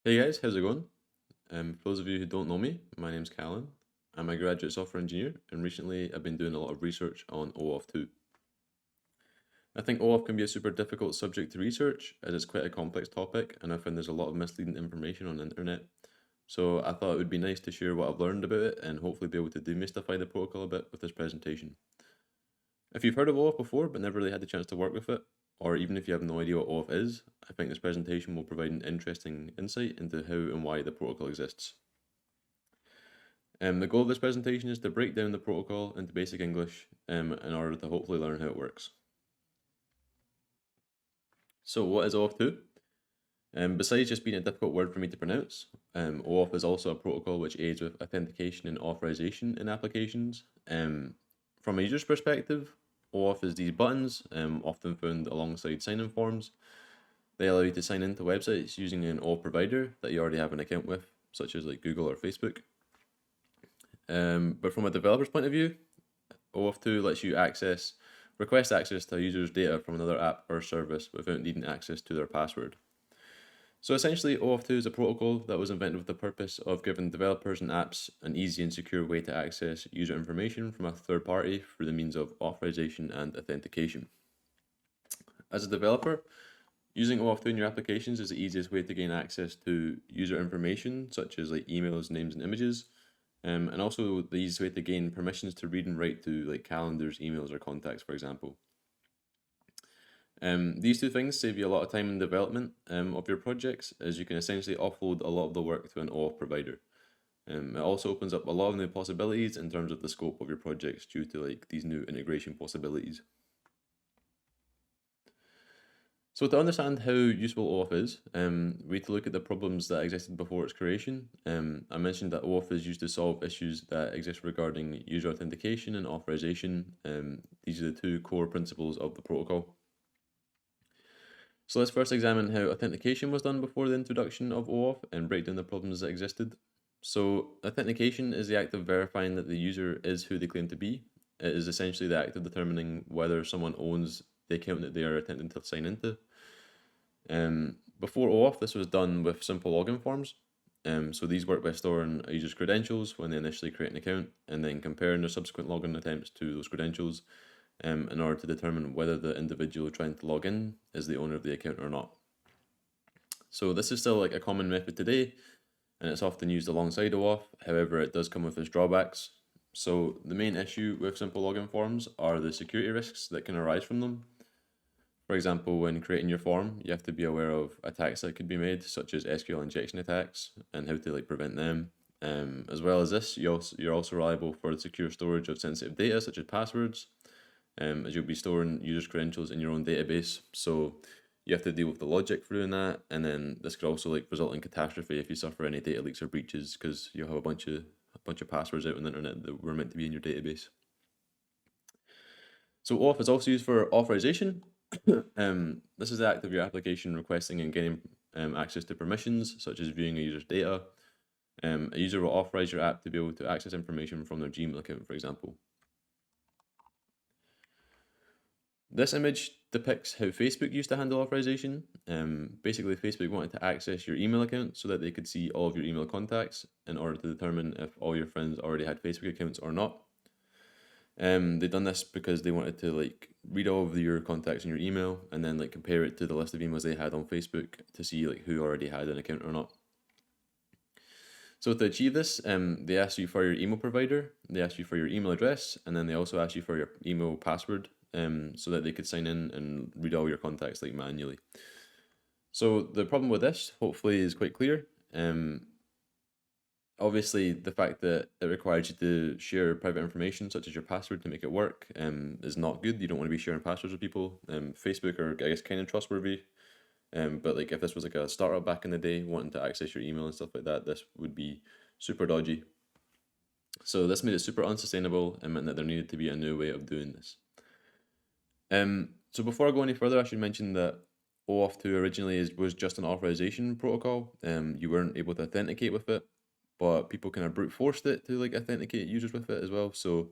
Hey guys, how's it going? For those of you who don't know me, my name's Callan. I'm a graduate software engineer, and recently I've been doing a lot of research on OAuth 2. I think OAuth can be a super difficult subject to research, as it's quite a complex topic, and I find there's a lot of misleading information on the internet. So I thought it would be nice to share what I've learned about it and hopefully be able to demystify the protocol a bit with this presentation. If you've heard of OAuth before but never really had the chance to work with it, or even if you have no idea what OAuth is, I think this presentation will provide an interesting insight into how and why the protocol exists. The goal of this presentation is to break down the protocol into basic English in order to hopefully learn how it works. So what is OAuth 2? Besides just being a difficult word for me to pronounce, OAuth is also a protocol which aids with authentication and authorization in applications. From a user's perspective, OAuth is these buttons, often found alongside sign-in forms. They allow you to sign into websites using an OAuth provider that you already have an account with, such as like Google or Facebook. But from a developer's point of view, OAuth 2 lets you request access to a user's data from another app or service without needing access to their password. So essentially, OAuth 2 is a protocol that was invented with the purpose of giving developers and apps an easy and secure way to access user information from a third party through the means of authorization and authentication. As a developer, using OAuth 2 in your applications is the easiest way to gain access to user information, such as like emails, names, and images, and also the easiest way to gain permissions to read and write to like calendars, emails, or contacts, for example. These two things save you a lot of time in development of your projects, as you can essentially offload a lot of the work to an OAuth provider. It also opens up a lot of new possibilities in terms of the scope of your projects due to like these new integration possibilities. So to understand how useful OAuth is, we need to look at the problems that existed before its creation. I mentioned that OAuth is used to solve issues that exist regarding user authentication and authorization. These are the two core principles of the protocol. So let's first examine how authentication was done before the introduction of OAuth and break down the problems that existed. So authentication is the act of verifying that the user is who they claim to be. It is essentially the act of determining whether someone owns the account that they are attempting to sign into. Before OAuth, this was done with simple login forms. So these work by storing a user's credentials when they initially create an account and then comparing their subsequent login attempts to those credentials in order to determine whether the individual trying to log in is the owner of the account or not. So this is still like a common method today, and it's often used alongside OAuth. However, it does come with its drawbacks. So the main issue with simple login forms are the security risks that can arise from them. For example, when creating your form, you have to be aware of attacks that could be made, such as SQL injection attacks, and how to like prevent them. As well as this, you're also reliable for the secure storage of sensitive data, such as passwords, as you'll be storing users' credentials in your own database. So you have to deal with the logic for doing that, and then this could also like result in catastrophe if you suffer any data leaks or breaches, because you'll have a bunch of passwords out on the internet that were meant to be in your database. So OAuth is also used for authorization. This is the act of your application requesting and getting access to permissions, such as viewing a user's data. A user will authorize your app to be able to access information from their Gmail account, for example. This image depicts how Facebook used to handle authorization. Basically, Facebook wanted to access your email account so that they could see all of your email contacts in order to determine if all your friends already had Facebook accounts or not. They done this because they wanted to like read all of your contacts in your email and then like compare it to the list of emails they had on Facebook to see like who already had an account or not. So to achieve this, they ask you for your email provider, they ask you for your email address, and then they also ask you for your email password, so that they could sign in and read all your contacts like manually. So the problem with this, hopefully, is quite clear. Obviously, the fact that it requires you to share private information, such as your password, to make it work, is not good. You don't want to be sharing passwords with people. Facebook are, I guess, kind of trustworthy. But like if this was like a startup back in the day wanting to access your email and stuff like that, this would be super dodgy. So this made it super unsustainable and meant that there needed to be a new way of doing this. So before I go any further, I should mention that OAuth 2 originally was just an authorization protocol. You weren't able to authenticate with it, but people kind of brute forced it to like authenticate users with it as well. So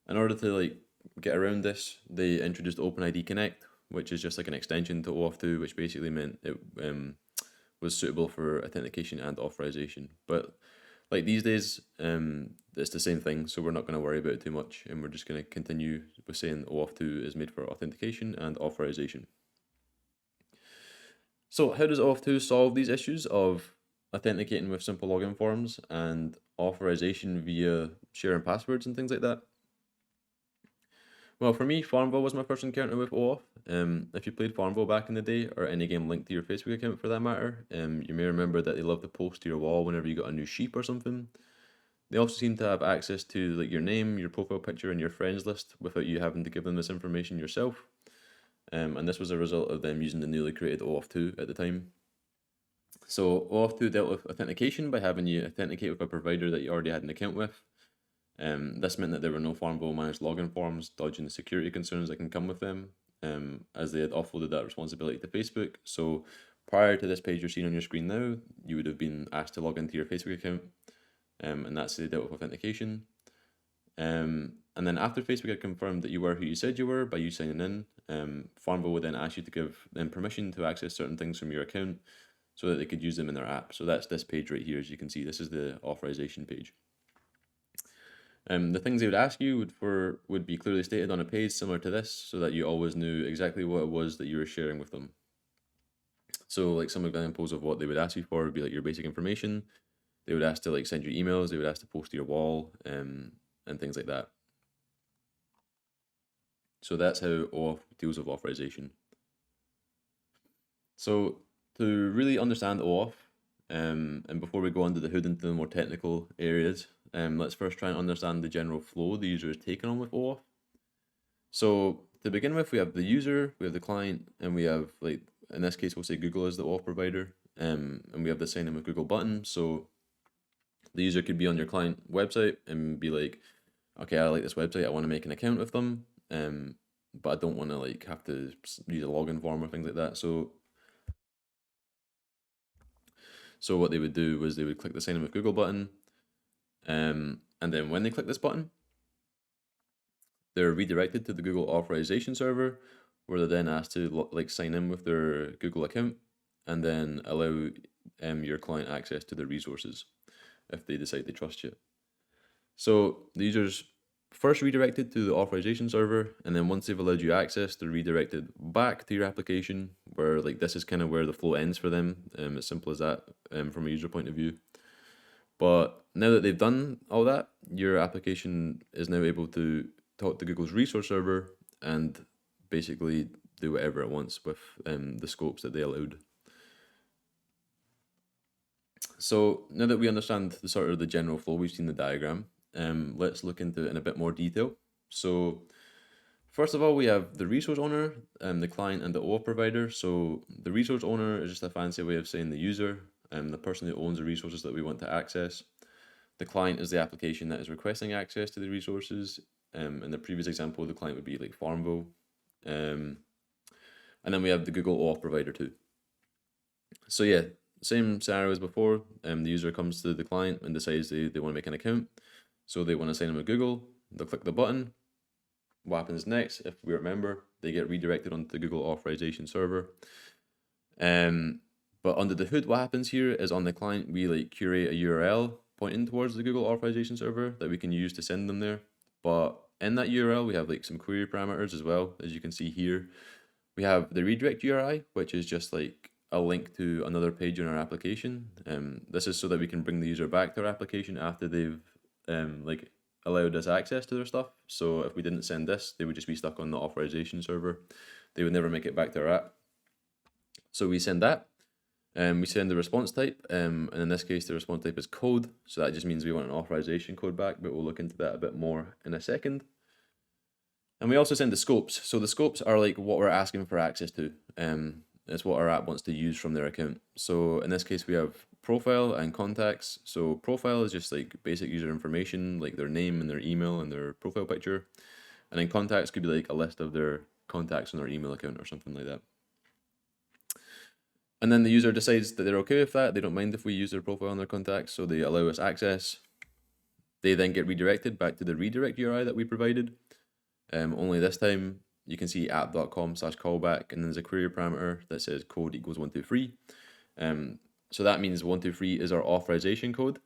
in order to like get around this, they introduced OpenID Connect, which is just like an extension to OAuth 2, which basically meant it was suitable for authentication and authorization. But like these days, it's the same thing, so we're not going to worry about it too much, and we're just going to continue with saying OAuth 2 is made for authentication and authorization. So how does OAuth 2 solve these issues of authenticating with simple login forms and authorization via sharing passwords and things like that? Well, for me, Farmville was my first encounter with OAuth. If you played Farmville back in the day, or any game linked to your Facebook account for that matter, you may remember that they love to post to your wall whenever you got a new sheep or something. They also seem to have access to like your name, your profile picture, and your friends list without you having to give them this information yourself. And this was a result of them using the newly created OAuth 2 at the time. So OAuth 2 dealt with authentication by having you authenticate with a provider that you already had an account with. This meant that there were no Farmville managed login forms, dodging the security concerns that can come with them, as they had offloaded that responsibility to Facebook. So prior to this page you're seeing on your screen now, you would have been asked to log into your Facebook account, and that's how they dealt with authentication. And then after Facebook had confirmed that you were who you said you were by you signing in, Farmville would then ask you to give them permission to access certain things from your account so that they could use them in their app. So that's this page right here, as you can see. This is the authorization page. The things they would ask you would be clearly stated on a page similar to this, so that you always knew exactly what it was that you were sharing with them. So like some examples of what they would ask you for would be like your basic information. They would ask to like send you emails. They would ask to post to your wall, and things like that. So that's how OAuth deals with authorization. So to really understand OAuth, and before we go under the hood into the more technical areas, let's first try and understand the general flow the user is taking on with OAuth. So to begin with, we have the user, we have the client, and we have, like, in this case, we'll say Google is the OAuth provider, and we have the sign in with Google button. So the user could be on your client website and be like, okay, I like this website, I want to make an account with them, but I don't want to like have to use a login form or things like that. So what they would do was they would click the sign in with Google button, and then when they click this button, they're redirected to the Google authorization server, where they're then asked to like sign in with their Google account, and then allow your client access to the resources if they decide to trust you. So the user's first redirected to the authorization server, and then once they've allowed you access, they're redirected back to your application, where like this is kind of where the flow ends for them. As simple as that, from a user point of view. But now that they've done all that, your application is now able to talk to Google's resource server and basically do whatever it wants with the scopes that they allowed. So now that we understand the sort of the general flow, we've seen the diagram, let's look into it in a bit more detail. So first of all, we have the resource owner, the client, and the OAuth provider. So the resource owner is just a fancy way of saying the user, the person who owns the resources that we want to access. The client is the application that is requesting access to the resources. In the previous example, the client would be like Farmville. And then we have the Google OAuth provider too. So yeah, same scenario as before. The user comes to the client and decides they want to make an account. So they want to sign in with Google. They'll click the button. What happens next? If we remember, they get redirected onto the Google authorization server. But under the hood, what happens here is on the client, we like curate a URL pointing towards the Google authorization server that we can use to send them there. But in that URL, we have like some query parameters as well. As you can see here, we have the redirect URI, which is just like a link to another page in our application. This is so that we can bring the user back to our application after they've like allowed us access to their stuff. So if we didn't send this, they would just be stuck on the authorization server. They would never make it back to our app. So we send that. We send the response type, and in this case the response type is code, so that just means we want an authorization code back, but we'll look into that a bit more in a second. And we also send the scopes. So the scopes are like what we're asking for access to. It's what our app wants to use from their account. So in this case we have profile and contacts. So profile is just like basic user information, like their name and their email and their profile picture. And then contacts could be like a list of their contacts on their email account or something like that. And then the user decides that they're okay with that. They don't mind if we use their profile and their contacts, so they allow us access. They then get redirected back to the redirect URI that we provided. Only this time you can see app.com/callback, and then there's a query parameter that says code equals 123. So that means 123 is our authorization code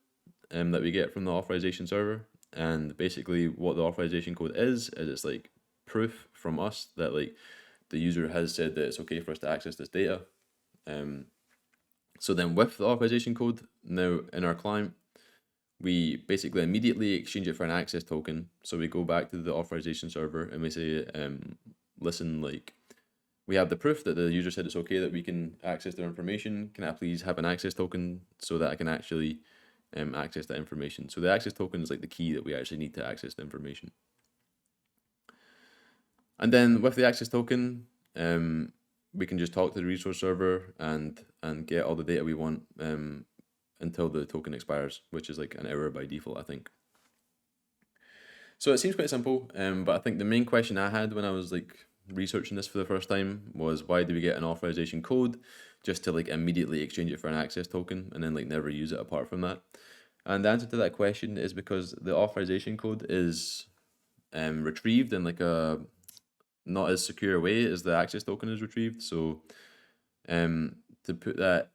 that we get from the authorization server. And basically what the authorization code is it's like proof from us that like the user has said that it's okay for us to access this data. So then with the authorization code now in our client, we basically immediately exchange it for an access token. So we go back to the authorization server and we say, listen, like we have the proof that the user said it's okay that we can access their information. Can I please have an access token so that I can actually access that information? So the access token is like the key that we actually need to access the information. And then with the access token, we can just talk to the resource server and get all the data we want until the token expires, which is like an hour by default, I think. So it seems quite simple, but I think the main question I had when I was like researching this for the first time was, why do we get an authorization code just to like immediately exchange it for an access token and then like never use it apart from that? And the answer to that question is because the authorization code is retrieved in like a not as secure way as the access token is retrieved. So to put that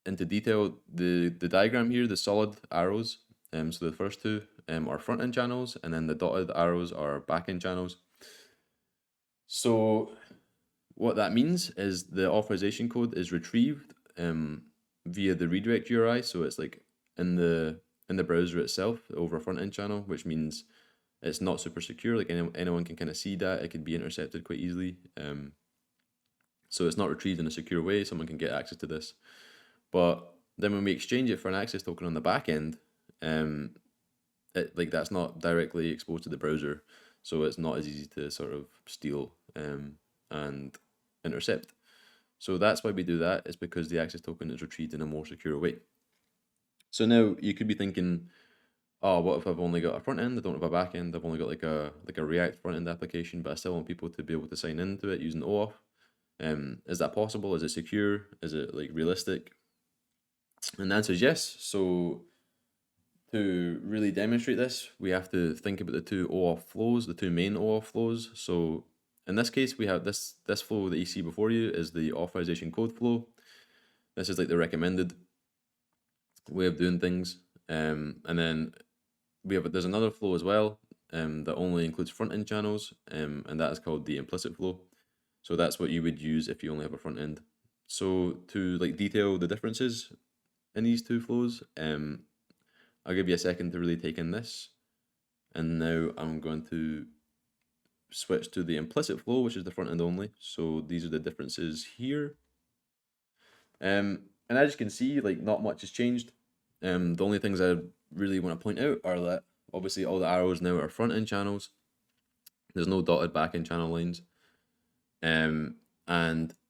into detail, the diagram here, the solid arrows, so the first two are front end channels, and then the dotted arrows are back end channels. So what that means is the authorization code is retrieved via the redirect URI. So it's like in the browser itself over a front end channel, which means it's not super secure. Like anyone can kind of see that. It can be intercepted quite easily. So it's not retrieved in a secure way. Someone can get access to this. But then when we exchange it for an access token on the back end, like that's not directly exposed to the browser, so it's not as easy to sort of steal and intercept. So that's why we do that, is because the access token is retrieved in a more secure way. So now you could be thinking, oh, what if I've only got a front end? I don't have a back end. I've only got like a React front end application, but I still want people to be able to sign into it using OAuth. Is that possible? Is it secure? Is it like realistic? And the answer is yes. So to really demonstrate this, we have to think about the two OAuth flows, the two main OAuth flows. So in this case, we have this flow that you see before you is the authorization code flow. This is like the recommended way of doing things. And then there's another flow as well that only includes front end channels, and that is called the implicit flow. So that's what you would use if you only have a front end. So to like detail the differences in these two flows, I'll give you a second to really take in this. And now I'm going to switch to the implicit flow, which is the front end only. So these are the differences here. And as you can see, like not much has changed. The only things I really want to point out are that obviously all the arrows now are front end channels. There's no dotted back end channel lines. And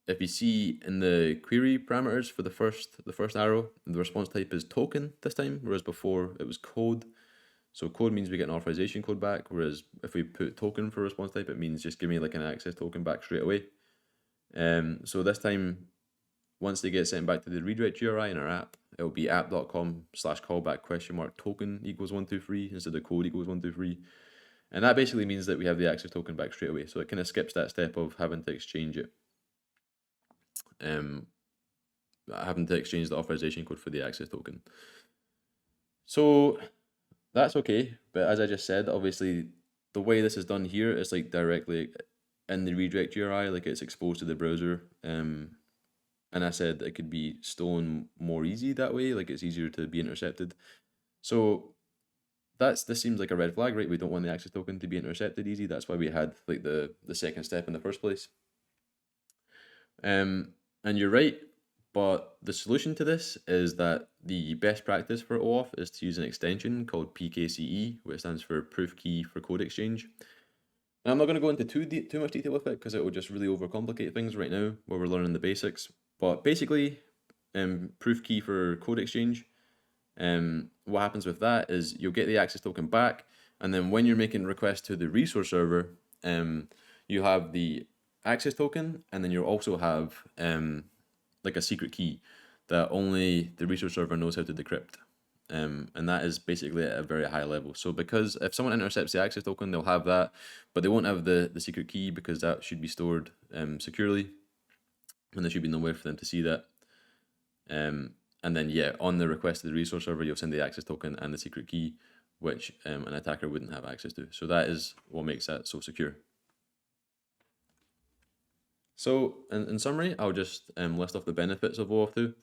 if you see in the query parameters for the first arrow, the response type is token this time, whereas before it was code. So code means we get an authorization code back, whereas if we put token for response type, it means just give me like an access token back straight away. So this time, once they get sent back to the redirect URI in our app, it'll be app.com/callback token equals 123 instead of code equals 123. And that basically means that we have the access token back straight away. So it kind of skips that step of having to exchange it. Having to exchange the authorization code for the access token. So that's okay. But as I just said, obviously the way this is done here is like directly in the redirect URI, like it's exposed to the browser. And I said it could be stolen more easy that way, like it's easier to be intercepted. So this seems like a red flag, right? We don't want the access token to be intercepted easy. That's why we had like the second step in the first place. And you're right, but the solution to this is that the best practice for OAuth is to use an extension called PKCE, which stands for Proof Key for Code Exchange. Now, I'm not going to go into too much detail with it because it will just really overcomplicate things right now while we're learning the basics. But basically, Proof Key for Code Exchange, what happens with that is you'll get the access token back, and then when you're making requests to the resource server, you have the access token, and then you'll also have like a secret key that only the resource server knows how to decrypt. And that is basically at a very high level. So because if someone intercepts the access token, they'll have that, but they won't have the secret key because that should be stored securely, and there should be nowhere for them to see that. And And then, yeah, on the request to the resource server, you'll send the access token and the secret key, which an attacker wouldn't have access to. So that is what makes that so secure. So in summary, I'll just list off the benefits of OAuth 2.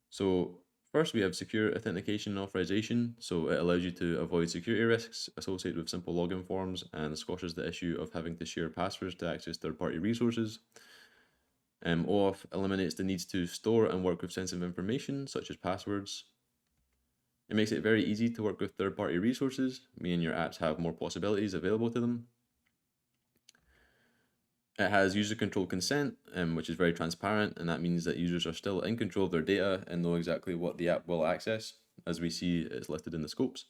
So first, we have secure authentication and authorization. So it allows you to avoid security risks associated with simple login forms and squashes the issue of having to share passwords to access third-party resources. OAuth eliminates the needs to store and work with sensitive information, such as passwords. It makes it very easy to work with third-party resources, meaning your apps have more possibilities available to them. It has user-controlled consent, which is very transparent, and that means that users are still in control of their data and know exactly what the app will access, as we see it's listed in the scopes.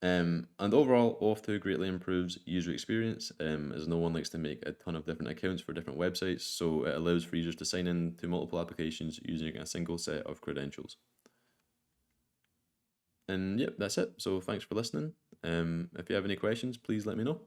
And overall, OAuth 2 greatly improves user experience, as no one likes to make a ton of different accounts for different websites, so it allows for users to sign in to multiple applications using a single set of credentials. And yep, that's it. So thanks for listening. If you have any questions, please let me know.